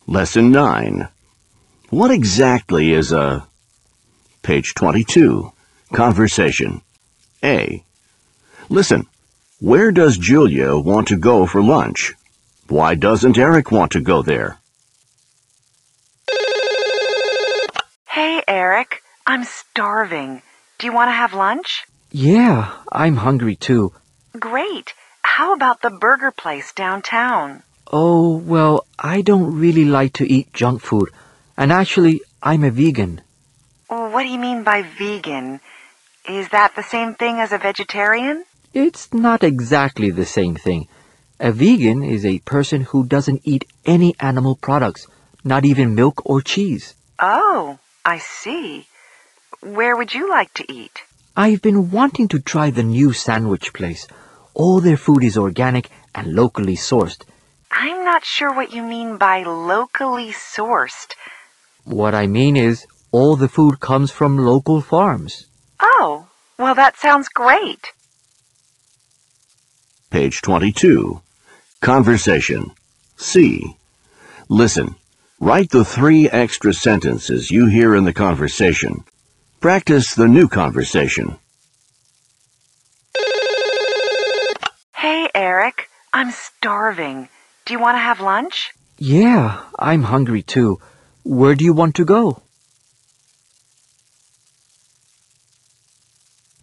Lesson 9. What exactly is a... Page 22. Conversation. A. Listen, where does Julia want to go for lunch? Why doesn't Eric want to go there? Hey, Eric, I'm starving. Do you want to have lunch? Yeah, I'm hungry too. Great. How about the burger place downtown? Oh, well, I don't really like to eat junk food. And actually, I'm a vegan. What do you mean by vegan? Is that the same thing as a vegetarian? It's not exactly the same thing. A vegan is a person who doesn't eat any animal products, not even milk or cheese. Oh, I see. Where would you like to eat? I've been wanting to try the new sandwich place. All their food is organic and locally sourced. I'm not sure what you mean by locally sourced. What I mean is, all the food comes from local farms. Oh, well, that sounds great. Page 22. Conversation. C. Listen. Write the 3 extra sentences you hear in the conversation. Practice the new conversation. Hey, Eric, I'm starving. Do you want to have lunch? Yeah, I'm hungry too. Where do you want to go?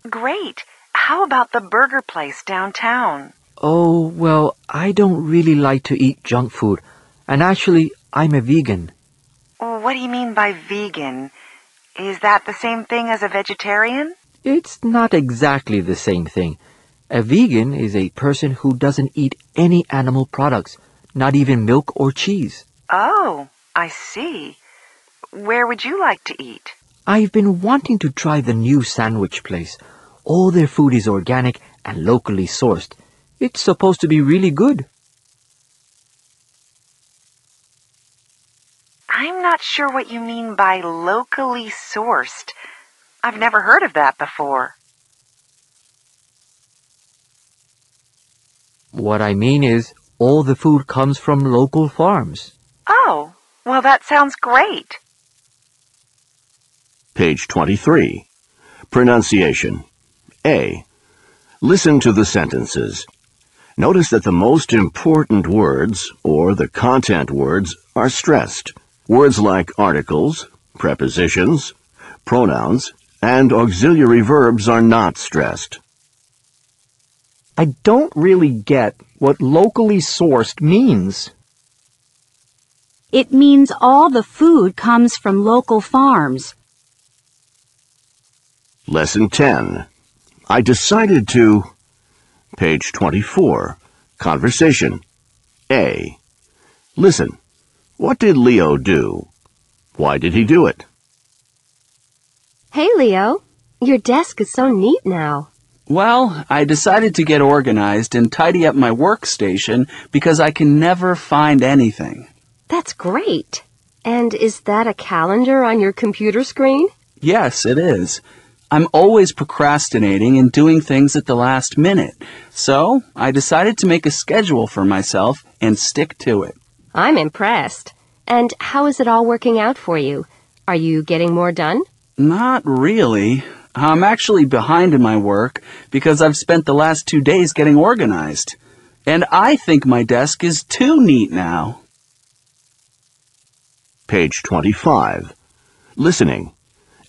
Great. How about the burger place downtown? Oh, well, I don't really like to eat junk food. And actually, I'm a vegan. What do you mean by vegan? Is that the same thing as a vegetarian? It's not exactly the same thing. A vegan is a person who doesn't eat any animal products, not even milk or cheese. Oh, I see. Where would you like to eat? I've been wanting to try the new sandwich place. All their food is organic and locally sourced. It's supposed to be really good. I'm not sure what you mean by locally sourced. I've never heard of that before. What I mean is, all the food comes from local farms. Oh, well, that sounds great. Page 23. Pronunciation. A. Listen to the sentences. Notice that the most important words, or the content words, are stressed. Words like articles, prepositions, pronouns, and auxiliary verbs are not stressed. I don't really get what locally sourced means. It means all the food comes from local farms. Lesson 10. I decided to... Page 24. Conversation. A. Listen. What did Leo do? Why did he do it? Hey, Leo. Your desk is so neat now. Well, I decided to get organized and tidy up my workstation because I can never find anything. That's great. And is that a calendar on your computer screen? Yes, it is. I'm always procrastinating and doing things at the last minute. So I decided to make a schedule for myself and stick to it. I'm impressed. And how is it all working out for you? Are you getting more done? Not really. I'm actually behind in my work because I've spent the last 2 days getting organized. And I think my desk is too neat now. Page 25. Listening.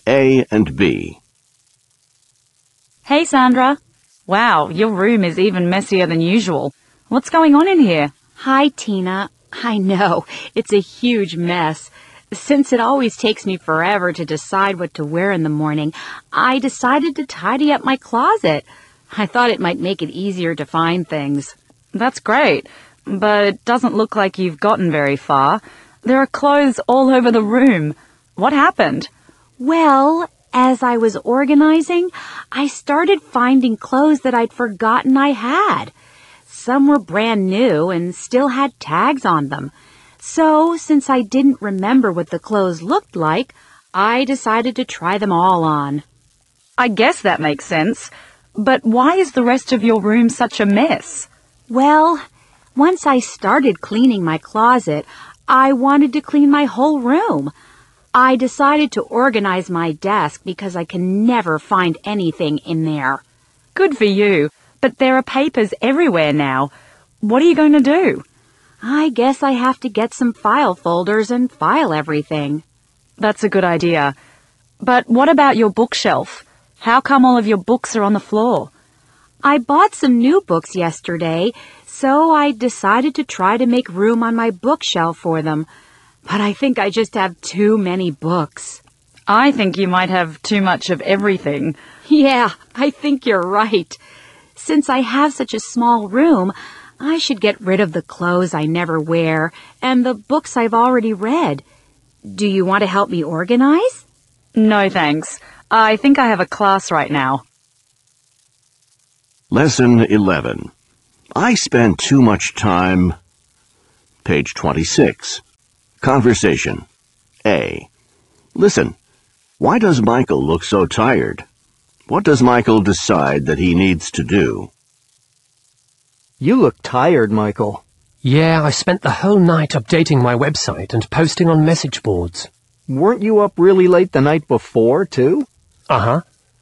A and B. Hey, Sandra. Wow, your room is even messier than usual. What's going on in here? Hi, Tina. I know, it's a huge mess. Since it always takes me forever to decide what to wear in the morning, I decided to tidy up my closet. I thought it might make it easier to find things. That's great, but it doesn't look like you've gotten very far. There are clothes all over the room. What happened? Well, as I was organizing, I started finding clothes that I'd forgotten I had. Some were brand new and still had tags on them. So, since I didn't remember what the clothes looked like, I decided to try them all on. I guess that makes sense. But why is the rest of your room such a mess? Well, once I started cleaning my closet, I wanted to clean my whole room. I decided to organize my desk because I can never find anything in there. Good for you, but there are papers everywhere now. What are you going to do? I guess I have to get some file folders and file everything. That's a good idea. But what about your bookshelf? How come all of your books are on the floor? I bought some new books yesterday, so I decided to try to make room on my bookshelf for them. But I think I just have too many books. I think you might have too much of everything. Yeah, I think you're right. Since I have such a small room, I should get rid of the clothes I never wear and the books I've already read. Do you want to help me organize? No, thanks. I think I have a class right now. Lesson 11. I spend too much time. Page 26. Conversation. A. Listen. Why does Michael look so tired? What does Michael decide that he needs to do? You look tired, Michael. Yeah, I spent the whole night updating my website and posting on message boards. Weren't you up really late the night before, too? Uh-huh.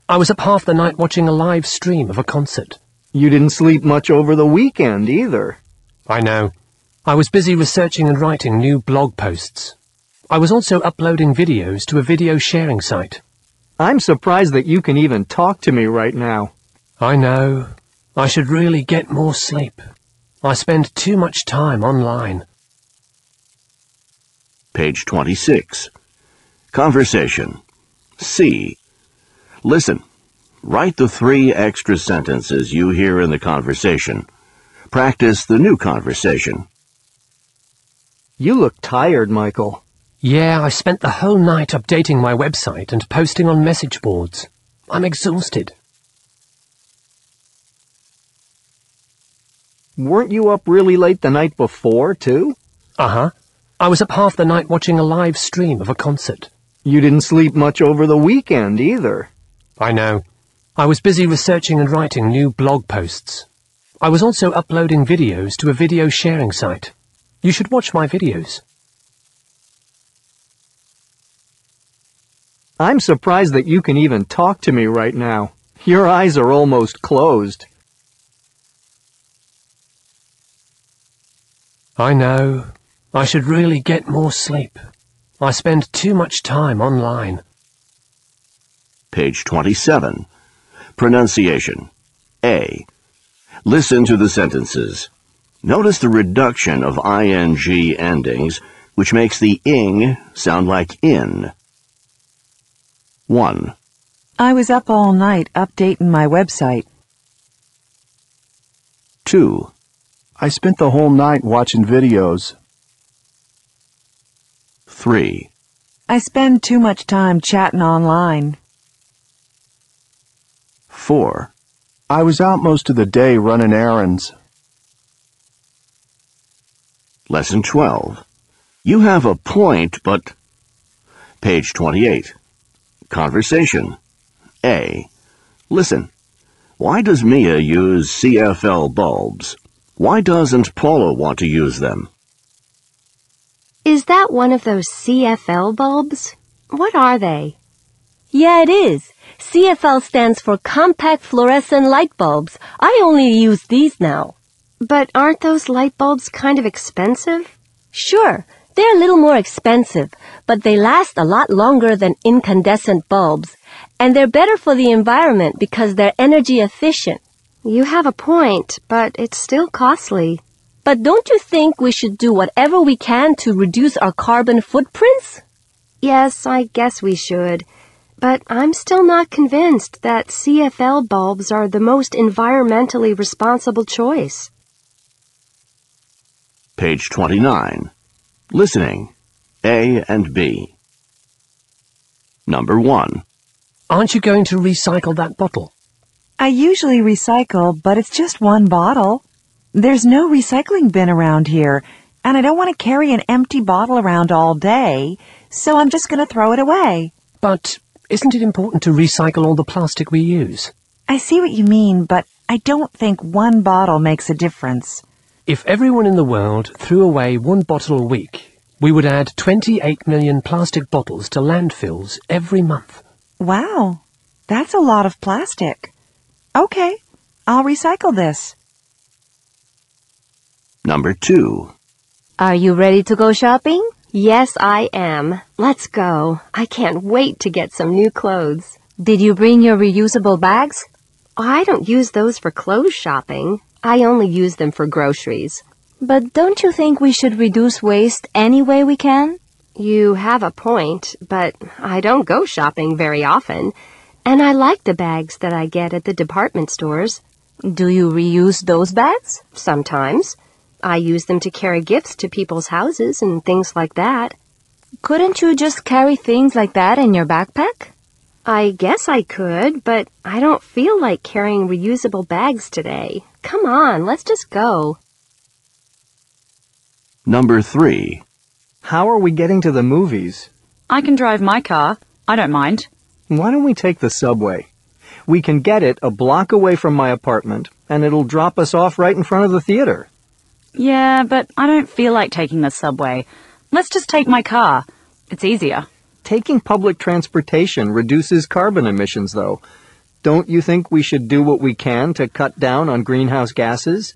I was up half the night watching a live stream of a concert. You didn't sleep much over the weekend, either. I know. I was busy researching and writing new blog posts. I was also uploading videos to a video sharing site. I'm surprised that you can even talk to me right now. I know. I should really get more sleep. I spend too much time online. Page 26. Conversation. C. Listen. Write the 3 extra sentences you hear in the conversation. Practice the new conversation. You look tired, Michael. Yeah, I spent the whole night updating my website and posting on message boards. I'm exhausted. Weren't you up really late the night before, too? Uh-huh. I was up half the night watching a live stream of a concert. You didn't sleep much over the weekend, either. I know. I was busy researching and writing new blog posts. I was also uploading videos to a video sharing site. You should watch my videos. I'm surprised that you can even talk to me right now. Your eyes are almost closed. I know. I should really get more sleep. I spend too much time online. Page 27. Pronunciation. A. Listen to the sentences. Notice the reduction of ing endings, which makes the ing sound like in. 1. I was up all night updating my website. 2. I spent the whole night watching videos. 3. I spend too much time chatting online. 4. I was out most of the day running errands. Lesson 12. You have a point, but... Page 28. Conversation. A. Listen. Why does Mia use CFL bulbs? Why doesn't Paula want to use them? Is that one of those CFL bulbs? What are they? Yeah, it is. CFL stands for Compact Fluorescent Light Bulbs. I only use these now. But aren't those light bulbs kind of expensive? Sure, they're a little more expensive, but they last a lot longer than incandescent bulbs, and they're better for the environment because they're energy efficient. You have a point, but it's still costly. But don't you think we should do whatever we can to reduce our carbon footprints? Yes, I guess we should. But I'm still not convinced that CFL bulbs are the most environmentally responsible choice. Page 29. Listening. A and B. Number 1. Aren't you going to recycle that bottle? I usually recycle, but it's just one bottle. There's no recycling bin around here, and I don't want to carry an empty bottle around all day, so I'm just going to throw it away. But isn't it important to recycle all the plastic we use? I see what you mean, but I don't think one bottle makes a difference. If everyone in the world threw away one bottle a week, We would add 28 million plastic bottles to landfills every month. Wow, that's a lot of plastic. Okay, I'll recycle this. Number 2. Are you ready to go shopping? Yes, I am. Let's go. I can't wait to get some new clothes. Did you bring your reusable bags? I don't use those for clothes shopping. I only use them for groceries. But don't you think we should reduce waste any way we can? You have a point, but I don't go shopping very often. And I like the bags that I get at the department stores. Do you reuse those bags? Sometimes. I use them to carry gifts to people's houses and things like that. Couldn't you just carry things like that in your backpack? I guess I could, but I don't feel like carrying reusable bags today. Come on, let's just go. Number 3. How are we getting to the movies? I can drive my car. I don't mind. Why don't we take the subway? We can get it a block away from my apartment, and it'll drop us off right in front of the theater. Yeah, but I don't feel like taking the subway. Let's just take my car. It's easier. Taking public transportation reduces carbon emissions, though. Don't you think we should do what we can to cut down on greenhouse gases?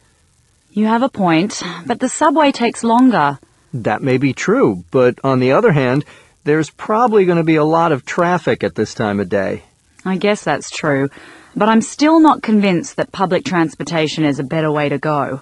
You have a point, but the subway takes longer. That may be true, but on the other hand, there's probably going to be a lot of traffic at this time of day. I guess that's true, but I'm still not convinced that public transportation is a better way to go.